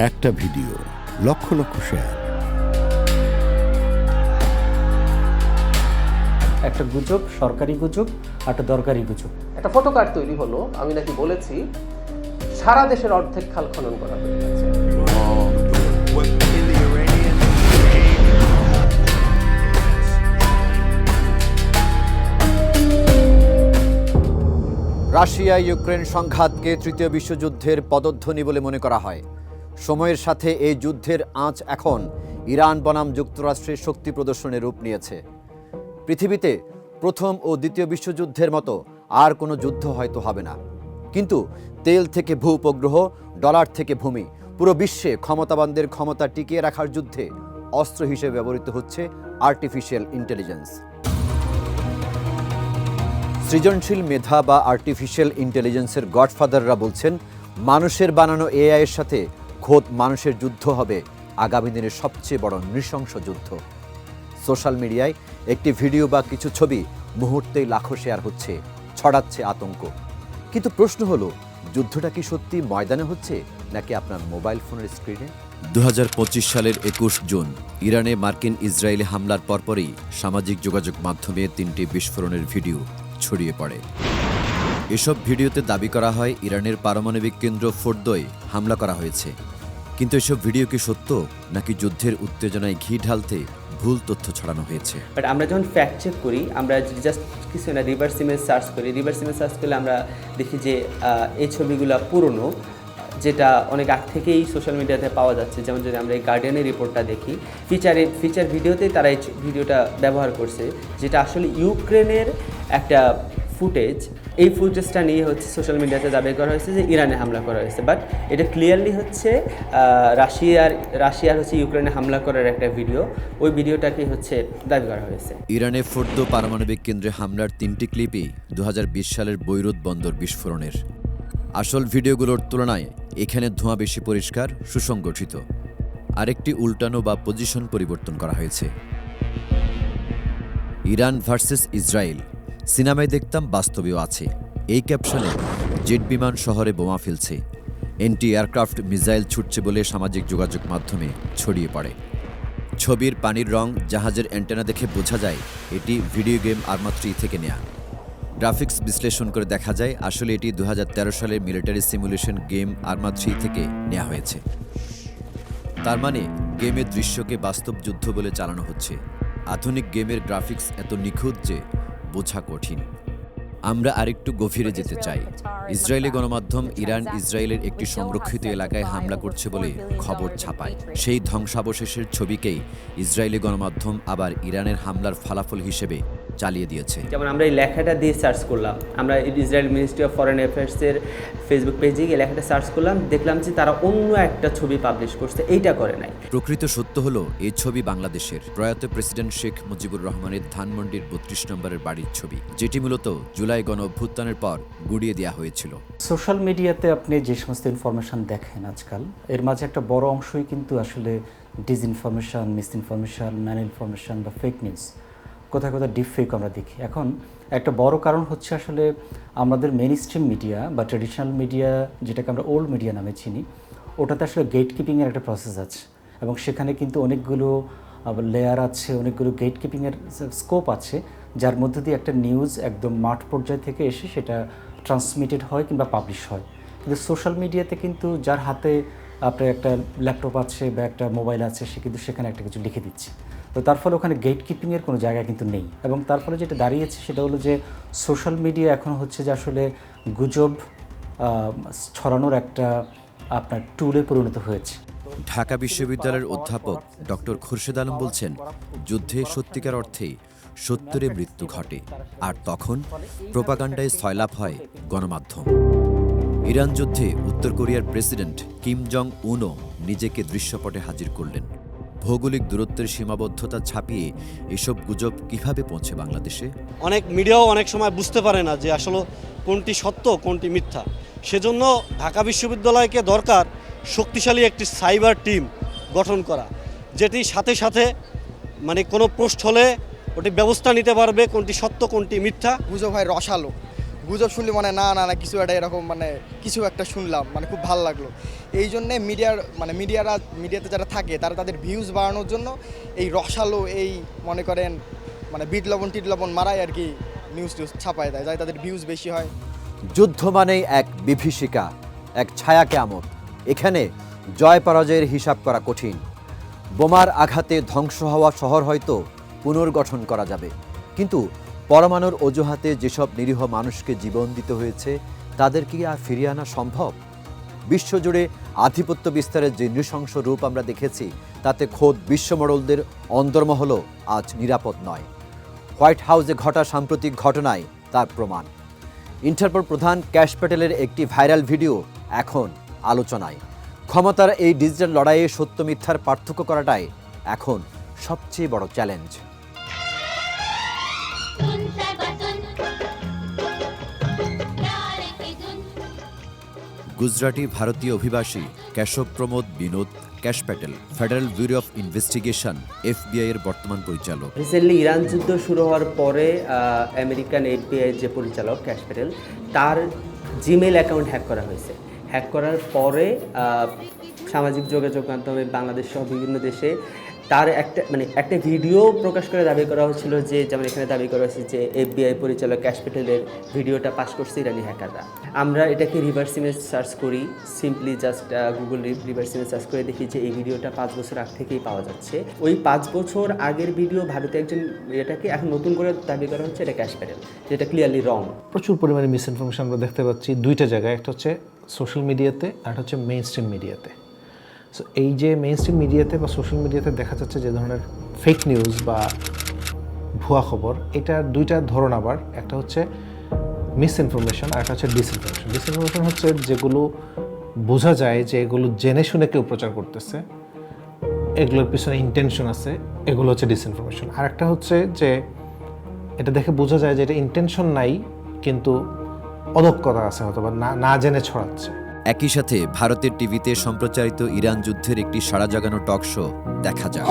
একটা video lakh lakh share. একটা গুজব, সরকারি গুজব, একটা দরকারি গুজব। একটা ফটোকার্ড তৈরি হলো, আমি নাকি বলেছি সারা দেশের অর্ধেক খাল খনন করা হয়ে গেছে। রাশিয়া ইউক্রেন সংঘাতকে তৃতীয় বিশ্বযুদ্ধের পদধ্বনি বলে মনে করা হয়। সময়ের সাথে এই যুদ্ধের আঁচ এখন ইরান বনাম যুক্তরাষ্ট্রের শক্তি প্রদর্শনের রূপ নিয়েছে। পৃথিবীতে প্রথম ও দ্বিতীয় বিশ্বযুদ্ধের মতো আর কোনো যুদ্ধ হয়তো হবে না, কিন্তু তেল থেকে ভূ উপগ্রহ, ডলার থেকে ভূমি, পুরো বিশ্বে ক্ষমতাবানদের ক্ষমতা টিকিয়ে রাখার যুদ্ধে অস্ত্র হিসেবে ব্যবহৃত হচ্ছে আর্টিফিশিয়াল ইন্টেলিজেন্স। সৃজনশীল মেধা বা আর্টিফিশিয়াল ইন্টেলিজেন্সের গডফাদাররা বলছেন, মানুষের বানানো এআই এর সাথে খোদ মানুষের যুদ্ধ হবে আগামী দিনের সবচেয়ে বড় নৃশংস যুদ্ধ। সোশ্যাল মিডিয়ায় একটি ভিডিও বা কিছু ছবি মুহূর্তেই লাখো শেয়ার হচ্ছে, ছড়াচ্ছে আতঙ্ক। কিন্তু প্রশ্ন হলো, যুদ্ধটা কি সত্যি ময়দানে হচ্ছে নাকি আপনার মোবাইল ফোনের স্ক্রিনে? 2025 সালের 21 জুন ইরানে মার্কিন ইসরায়েলি হামলার পরপরই সামাজিক যোগাযোগ মাধ্যমে 3টি বিস্ফোরণের ভিডিও ছড়িয়ে পড়ে। এসব ভিডিওতে দাবি করা হয় ইরানের পারমাণবিক কেন্দ্র ফোর্দোয় হামলা করা হয়েছে। কিন্তু এসব ভিডিও কি সত্য নাকি যুদ্ধের উত্তেজনায় ঘি ঢালতে ভুল তথ্য ছড়ানো হয়েছে? বাট আমরা যখন ফ্যাক্ট চেক করি, আমরা জাস্ট কিছু না রিভার্স ইমেজ সার্চ করি। রিভার্স ইমেজ সার্চ করলে আমরা দেখি যে এই ছবিগুলো পুরনো, যেটা অনেক আগ থেকেই সোশ্যাল মিডিয়াতে পাওয়া যাচ্ছে। যেমন যদি আমরা এই গার্ডিয়ানের রিপোর্টটা দেখি, ফিচার ভিডিওতেই তারা এই ভিডিওটা ব্যবহার করছে, যেটা আসলে ইউক্রেনের একটা ফুটেজ। এই ফুটেজটা নিয়ে হচ্ছে সোশ্যাল মিডিয়াতে দাবি করা হয়েছে যে ইরানে হামলা করা হয়েছে, বাট এটা ক্লিয়ারলি হচ্ছে রাশিয়ার হচ্ছে ইউক্রেনে হামলা করার একটা ভিডিও। ওই ভিডিওটাকে হচ্ছে দাবি করা হয়েছে। ইরানে ফোর্দো পারমাণবিক কেন্দ্রে হামলার 3টি ক্লিপই 2020 সালের বৈরুত বন্দর বিস্ফোরণের। আসল ভিডিওগুলোর তুলনায় এখানে ধোঁয়া বেশি পরিষ্কার, সুসংগঠিত। আরেকটি উল্টানো বা পজিশন পরিবর্তন করা হয়েছে। ইরান ভার্সেস ইসরায়েল সিনেমায় দেখতাম, বাস্তবেও আছে। এই ক্যাপশনে জেট বিমান শহরে বোমা ফেলছে, এন্টি এয়ারক্রাফট মিসাইল ছুটছে বলে সামাজিক যোগাযোগ মাধ্যমে ছড়িয়ে পড়ে। ছবির পানির রং, জাহাজের অ্যান্টেনা দেখে বোঝা যায় এটি ভিডিও গেম আর্মা 3 থেকে নেয়া। গ্রাফিক্স বিশ্লেষণ করে দেখা যায় আসলে এটি 2013 সালের মিলিটারি সিমুলেশন গেম আর্মা 3 থেকে নেওয়া হয়েছে। তার মানে গেমের দৃশ্যকে বাস্তব যুদ্ধ বলে চালানো হচ্ছে। আধুনিক গেমের গ্রাফিক্স এত নিখুঁত যে বোঝা কঠিন। আমরা আরেকটু গভীরে যেতে চাই। ইসরায়েলি গণমাধ্যম ইরান ইসরায়েলের একটি সংরক্ষিত এলাকায় হামলা করছে বলে খবর ছাপায়। সেই ধ্বংসাবশেষের ছবিকেই ইসরায়েলি গণমাধ্যম আবার ইরানের হামলার ফলাফল হিসেবে চালিয়ে দিয়েছে। যেমন আমরা এই লেখাটা দিয়ে সার্চ করলাম, আমরা ইসরায়েল মিনিস্ট্রি অফ ফরেন অ্যাফেয়ার্সের ফেসবুক পেজে গিয়ে লেখাটা সার্চ করলাম, দেখলাম যে তারা অন্য একটা ছবি পাবলিশ করছে, এইটা করে নাই। প্রকৃত সত্য হলো, এই ছবি বাংলাদেশের প্রয়াত প্রেসিডেন্ট শেখ মুজিবুর রহমানের ধানমন্ডির 32 নম্বরের বাড়ির ছবি, যেটি মূলত জুলাই গণ অভ্যুত্থানের পর গুড়িয়ে দেওয়া হয়েছিল। সোশ্যাল মিডিয়াতে আপনি যে সমস্ত ইনফরমেশন দেখেন আজকাল, এর মাঝে একটা বড় অংশই কিন্তু আসলে ডিসইনফরমেশন, মিসইনফরমেশন, ম্যান ইনফরমেশন বা ফেক নিউজ। কোথায় কোথায় ডিপ ফেক আমরা দেখি। এখন একটা বড় কারণ হচ্ছে আসলে আমাদের মেইন স্ট্রিম মিডিয়া বা ট্রেডিশনাল মিডিয়া, যেটাকে আমরা ওল্ড মিডিয়া নামে চিনি, ওটাতে আসলে গেট কিপিংয়ের একটা প্রসেস আছে, এবং সেখানে কিন্তু অনেকগুলো লেয়ার আছে, অনেকগুলো গেট কিপিংয়ের স্কোপ আছে, যার মধ্যে দিয়ে একটা নিউজ একদম মাঠ পর্যায় থেকে এসে সেটা ট্রান্সমিটেড হয় কিংবা পাবলিশ হয়। কিন্তু সোশ্যাল মিডিয়াতে কিন্তু যার হাতে আপনার একটা ল্যাপটপ আছে বা একটা মোবাইল আছে, সে কিন্তু সেখানে একটা কিছু লিখে দিচ্ছে। তো তার ফলে ওখানে গেট কিপিংয়ের কোনো জায়গা কিন্তু নেই, এবং তার ফলে যেটা দাঁড়িয়েছে সেটা হলো যে সোশ্যাল মিডিয়া এখন হচ্ছে যে আসলে গুজব ছড়ানোর একটা আপনার টুলে পরিণত হয়েছে। ঢাকা বিশ্ববিদ্যালয়ের অধ্যাপক ডক্টর খুরশেদ আলম বলছেন, যুদ্ধে সত্যিকার অর্থেই সত্যের মৃত্যু ঘটে, আর তখন প্রোপাগান্ডায় সয়লাভ হয় গণমাধ্যম। ইরান যুদ্ধে উত্তর কোরিয়ার প্রেসিডেন্ট কিম জং উনও নিজেকে দৃশ্যপটে হাজির করলেন। ভৌগোলিক দূরত্বের সীমাবদ্ধতা ছাপিয়ে এসব গুজব কিভাবে পৌঁছে বাংলাদেশে? অনেক মিডিয়াও অনেক সময় বুঝতে পারে না যে আসলে কোনটি সত্য কোনটি মিথ্যা। সেজন্য ঢাকা বিশ্ববিদ্যালয়কে দরকার শক্তিশালী একটি সাইবার টিম গঠন করা, যেটি সাথে সাথে কোনো পোস্ট হলে ওটি ব্যবস্থা নিতে পারবে কোনটি সত্য কোনটি মিথ্যা। গুজব হয় রসালো, গুজব শুনলে মানে না না না কিছু একটা এরকম মানে কিছু একটা শুনলাম, মানে খুব ভালো লাগলো। এই জন্যে মিডিয়াতে যারা থাকে তারা তাদের ভিউজ বাড়ানোর জন্য এই রসালো এই মনে করেন মানে বিট লবণ মারাই আর কি নিউজ ছাপায় দেয়, যাতে তাদের ভিউজ বেশি হয়। যুদ্ধ মানেই এক বিভীষিকা, এক ছায়া কেয়ামত। এখানে জয় পরাজয়ের হিসাব করা কঠিন। বোমার আঘাতে ধ্বংস হওয়া শহর হয়তো পুনর্গঠন করা যাবে, কিন্তু পরমাণুর অজুহাতে যেসব নিরীহ মানুষকে জীবন দিতে হয়েছে তাদের কি আর ফিরিয়ে আনা সম্ভব? বিশ্বজুড়ে আধিপত্য বিস্তারের যে নৃশংস রূপ আমরা দেখেছি, তাতে খোদ বিশ্বমডলদের অন্দরমহলও আজ নিরাপদ নয়। হোয়াইট হাউসে ঘটা সাম্প্রতিক ঘটনায় তার প্রমাণ। ইন্টারপোল প্রধান ক্যাশ প্যাটেলের একটি ভাইরাল ভিডিও এখন আলোচনায়। ক্ষমতার এই ডিজিটাল লড়াইয়ে সত্য মিথ্যার পার্থক্য করাটাই এখন সবচেয়ে বড় চ্যালেঞ্জ। গুজরাটি ভারতীয় অভিবাসী Keshav Pramod Vinod Kash Patel Federal Bureau of Investigation FBI এর বর্তমান পরিচালক। রিসেন্টলি ইরান যুদ্ধ শুরু হওয়ার পরে আমেরিকান FBI যে পরিচালক ক্যাশ প্যাটেল, তার জিমেইল অ্যাকাউন্ট হ্যাক করা হয়েছে। হ্যাক করার পরে সামাজিক যোগাযোগ মাধ্যমে বাংলাদেশ সহ বিভিন্ন দেশে তার একটা ভিডিও প্রকাশ করে দাবি করা হচ্ছিল যে, যেমন এখানে দাবি করা হয়েছে যে FBI পরিচালক ক্যাশ প্যাটেলের ভিডিওটা পাস করছে ইরানি হ্যাকাররা। আমরা এটাকে রিভার্স ইমেজ সার্চ করি, simply just Google reverse image search করে দেখি যে এই ভিডিওটা 5 বছর আগ থেকেই পাওয়া যাচ্ছে। ওই 5 বছর আগের ভিডিও ভারতে একজন এটাকে এখন নতুন করে দাবি করা হচ্ছে এটা ক্যাশ প্যাটেল, যেটা ক্লিয়ারলি রং। প্রচুর পরিমাণে মিসইনফরমেশন আমরা দেখতে পাচ্ছি দুইটা জায়গায়, একটা হচ্ছে সোশ্যাল মিডিয়াতে আর একটা হচ্ছে মেইন স্ট্রিম মিডিয়াতে। সো এই যে মেইন স্ট্রিম মিডিয়াতে বা সোশ্যাল মিডিয়াতে দেখা যাচ্ছে যে ধরনের ফেক নিউজ বা ভুয়া খবর, এটার দুইটা ধরন আবার, একটা হচ্ছে মিসইনফরমেশন আর একটা হচ্ছে ডিসইনফরমেশন। ডিসইনফরমেশন হচ্ছে যেগুলো বোঝা যায় যে এগুলো জেনে শুনে কেউ প্রচার করতেছে, এগুলোর পিছনে ইন্টেনশন আছে, এগুলো হচ্ছে ডিসইনফরমেশন। আর একটা হচ্ছে যে এটা দেখে বোঝা যায় যে এটা ইন্টেনশন নাই কিন্তু অদক্ষতা আছে, হয়তো বা না জেনে ছড়াচ্ছে। একই সাথে ভারতের টিভিতে সম্প্রচারিত ইরান যুদ্ধের একটি সাড়া জাগানো টক শো দেখা যায়।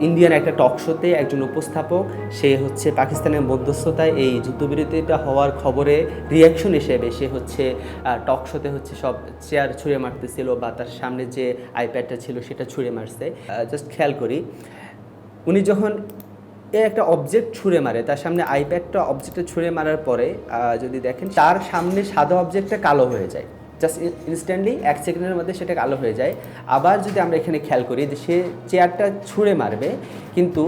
ইন্ডিয়ান একটা টক শোতে একজন উপস্থাপক, সে হচ্ছে পাকিস্তানের মধ্যস্থতায় এই যুদ্ধবিরতিটা হওয়ার খবরে রিয়াকশন হিসেবে সে হচ্ছে টক শোতে হচ্ছে সব চেয়ার ছুঁড়ে মারতেছিল বা তার সামনে যে আইপ্যাডটা ছিল সেটা ছুঁড়ে মারছে। জাস্ট খেয়াল করি, উনি যখন একটা অবজেক্ট ছুঁড়ে মারে, তার সামনে আইপ্যাডটা অবজেক্টটা ছুঁড়ে মারার পরে যদি দেখেন তার সামনে সাদা অবজেক্টটা কালো হয়ে যায়, জাস্ট ইনস্ট্যান্টলি 1 সেকেন্ডের মধ্যে সেটা কালো হয়ে যায়। আবার যদি আমরা এখানে খেয়াল করি যে সে চেয়ারটা ছুঁড়ে মারবে, কিন্তু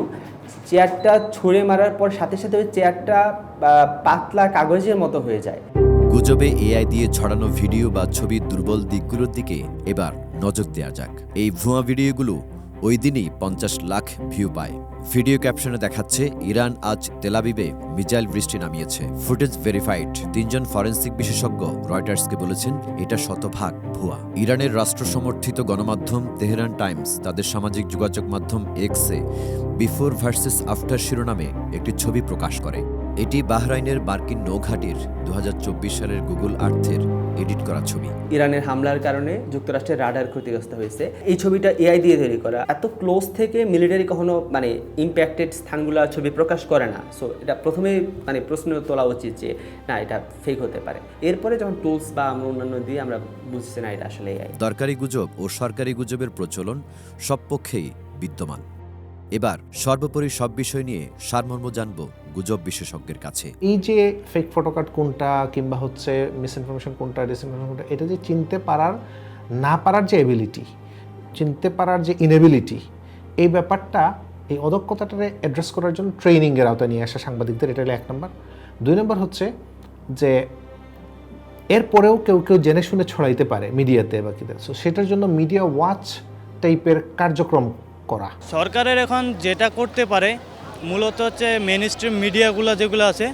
চেয়ারটা ছুঁড়ে মারার পর সাথে সাথে ওই চেয়ারটা পাতলা কাগজের মতো হয়ে যায়। গুজবে AI দিয়ে ছড়ানো ভিডিও বা ছবির দুর্বল দিকগুলোর দিকে এবার নজর দেওয়া যাক। এই ভুয়া ভিডিওগুলো ওই দিনই 50 লাখ ভিউ পায়। ভিডিও ক্যাপশনে দেখাচ্ছে ইরান আজ তেলাবিবে মিসাইল বৃষ্টি নামিয়েছে। Footage verified. 3 জন ফরেনসিক বিশেষজ্ঞ রয়টার্সকে বলেছেন এটা শতভাগ ভুয়া। ইরানের রাষ্ট্র সমর্থিত গণমাধ্যম তেহরান টাইমস তাদের সামাজিক যোগাযোগ মাধ্যম এক্সে বিফোর ভার্সেস আফটার শিরোনামে একটি ছবি প্রকাশ করে। এটি বাহরাইনের মার্কিন নৌঘাটির 2024 সালের গুগল আর্থের এডিট করা ছবি। ইরানের হামলার কারণে যুক্তরাষ্ট্রের রাডার ক্ষতিগ্রস্ত হয়েছে। এই ছবিটা AI দিয়ে তৈরি করা। এত ক্লোজ থেকে মিলিটারি কখনো ইম্প্যাক্টেড স্থানগুলো ছবি প্রকাশ করে না। সো এটা প্রথমেই প্রশ্ন তোলা উচিত যে না, এটা ফেক হতে পারে। এরপরে যখন টুলস বা অন্যান্য দিয়ে আমরা বুঝছি না এটা আসলে AI। দরকারি গুজব ও সরকারি গুজবের প্রচলন সব পক্ষেই বিদ্যমান। এবার সর্বোপরি সব বিষয় নিয়ে সারমর্ম জানব গুজব বিশেষজ্ঞের কাছে। এই যে ফেক ফটোকার্ড কোনটা কিংবা হচ্ছে মিসইনফরমেশন কোনটা, ডিসইনফরমেশন কোনটা, এটা যে চিনতে পারার না পারার যে এবিলিটি, চিনতে পারার যে ইনএবিলিটি, এই ব্যাপারটা, এই অদক্ষতাটাকে অ্যাড্রেস করার জন্য ট্রেনিংয়ের আওতায় নিয়ে আসা সাংবাদিকদের, এটা হলো 1 নম্বর। 2 নম্বর হচ্ছে যে এরপরেও কেউ জেনে শুনে ছড়াইতে পারে মিডিয়াতে বা কিনা, সো সেটার জন্য মিডিয়া ওয়াচ টাইপের কার্যক্রম করা। সরকারের এখন যেটা করতে পারে মূলত হচ্ছে মেইন স্ট্রিম মিডিয়াগুলো যেগুলো আছে,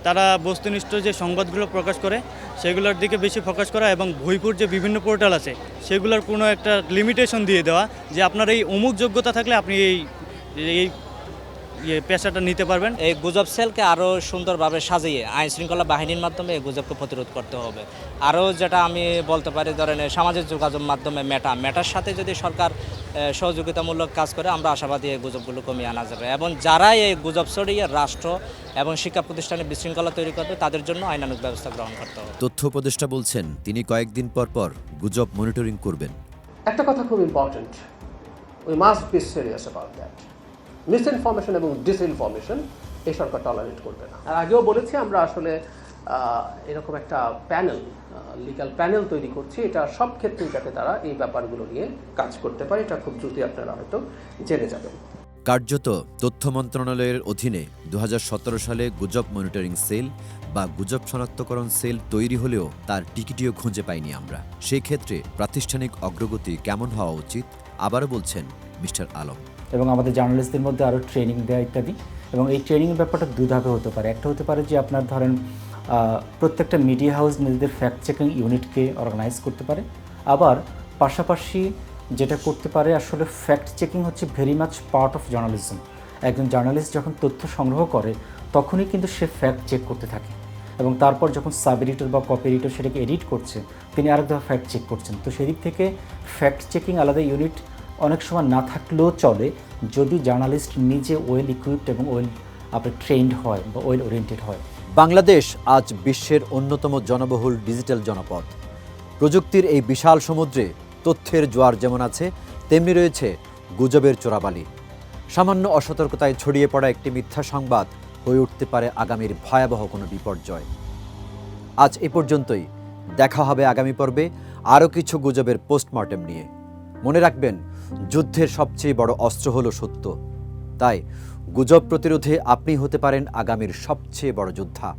তারা বস্তুনিষ্ঠ যে সংবাদগুলো প্রকাশ করে সেগুলোর দিকে বেশি ফোকাস করা, এবং ভুইপুর যে বিভিন্ন পোর্টাল আছে সেগুলোর কোনো একটা লিমিটেশন দিয়ে দেওয়া যে আপনার এই অমুক যোগ্যতা থাকলে আপনি এই পেশাটা নিতে পারবেন। এই গুজব সেলকে আরও সুন্দরভাবে সাজিয়ে আইন শৃঙ্খলা বাহিনীর মাধ্যমে এই গুজবকে প্রতিরোধ করতে হবে। আরও যেটা আমি বলতে পারি, ধরেন সামাজিক যোগাযোগ মাধ্যমে মেটার সাথে যদি সরকার সহযোগিতামূলক কাজ করে, আমরা আশাবাদী এই গুজবগুলো কমিয়ে আনা যাবে। এবং যারা এই গুজব ছড়িয়ে রাষ্ট্র এবং শিক্ষা প্রতিষ্ঠানে বিশৃঙ্খলা তৈরি করবে, তাদের জন্য আইনানুগ ব্যবস্থা গ্রহণ করতে হবে। তথ্য উপদেষ্টা বলছেন তিনি কয়েকদিন পর পর গুজব মনিটরিং করবেন। একটা কথা খুব important, we must be serious about that. Misinformation এবং ডিসইনফরমেশন এই সরকার টলারেট করবে না। আর আগেও বলেছি আমরা আসলে এরকম একটা প্যানেল, লিগ্যাল প্যানেল তৈরি করছি, এটা সব ক্ষেত্রেই যাতে তারা এই ব্যাপারগুলো নিয়ে কাজ করতে পারে, এটা খুব দ্রুতই আপনারা হয়তো জেনে যাবেন। কার্যত তথ্য মন্ত্রণালয়ের অধীনে 2017 সালে গুজব মনিটরিং সেল বা গুজব শনাক্তকরণ সেল তৈরি হলেও তার টিকিটিও খুঁজে পাইনি আমরা। সেই ক্ষেত্রে প্রাতিষ্ঠানিক অগ্রগতি কেমন হওয়া উচিত আবারও বলছেন মিস্টার আলম। এবং আমাদের জার্নালিস্টদের মধ্যে আরও ট্রেনিং দেওয়া ইত্যাদি। এবং এই ট্রেনিংয়ের ব্যাপারটা দুধাপে হতে পারে। একটা হতে পারে যে আপনার ধরেন প্রত্যেকটা মিডিয়া হাউস নিজেদের ফ্যাক্ট চেকিং ইউনিটকে অর্গানাইজ করতে পারে। আবার পাশাপাশি যেটা করতে পারে, আসলে ফ্যাক্ট চেকিং হচ্ছে very much part of journalism. একজন জার্নালিস্ট যখন তথ্য সংগ্রহ করে তখনই কিন্তু সে ফ্যাক্ট চেক করতে থাকে, এবং তারপর যখন সাব এডিটর বা কপি এডিটর সেটাকে এডিট করছে, তিনি আরেক দফা ফ্যাক্ট চেক করছেন। তো সেদিক থেকে ফ্যাক্ট চেকিং আলাদা ইউনিট অনেক সময় না থাকলেও চলে, যদি জার্নালিস্ট নিজে ওয়েল ইকুইপড এবং ওয়েল আপনার ট্রেন্ড হয় বা ওয়েল ওরিয়েন্টেড হয়। বাংলাদেশ আজ বিশ্বের অন্যতম জনবহুল ডিজিটাল জনপদ। প্রযুক্তির এই বিশাল সমুদ্রে তথ্যের জোয়ার যেমন আছে, তেমনি রয়েছে গুজবের চোরাবালি। সামান্য অসতর্কতায় ছড়িয়ে পড়া একটি মিথ্যা সংবাদ হয়ে উঠতে পারে আগামীর ভয়াবহ কোনো বিপর্যয়। আজ এ পর্যন্তই। দেখা হবে আগামী পর্বে আরও কিছু গুজবের পোস্টমর্টেম নিয়ে। মনে রাখবেন, যুদ্ধের সবচেয়ে বড় অস্ত্র হলো সত্য। তাই গুজব প্রতিরোধে আপনি হতে পারেন আগামীর সবচেয়ে বড় যোদ্ধা।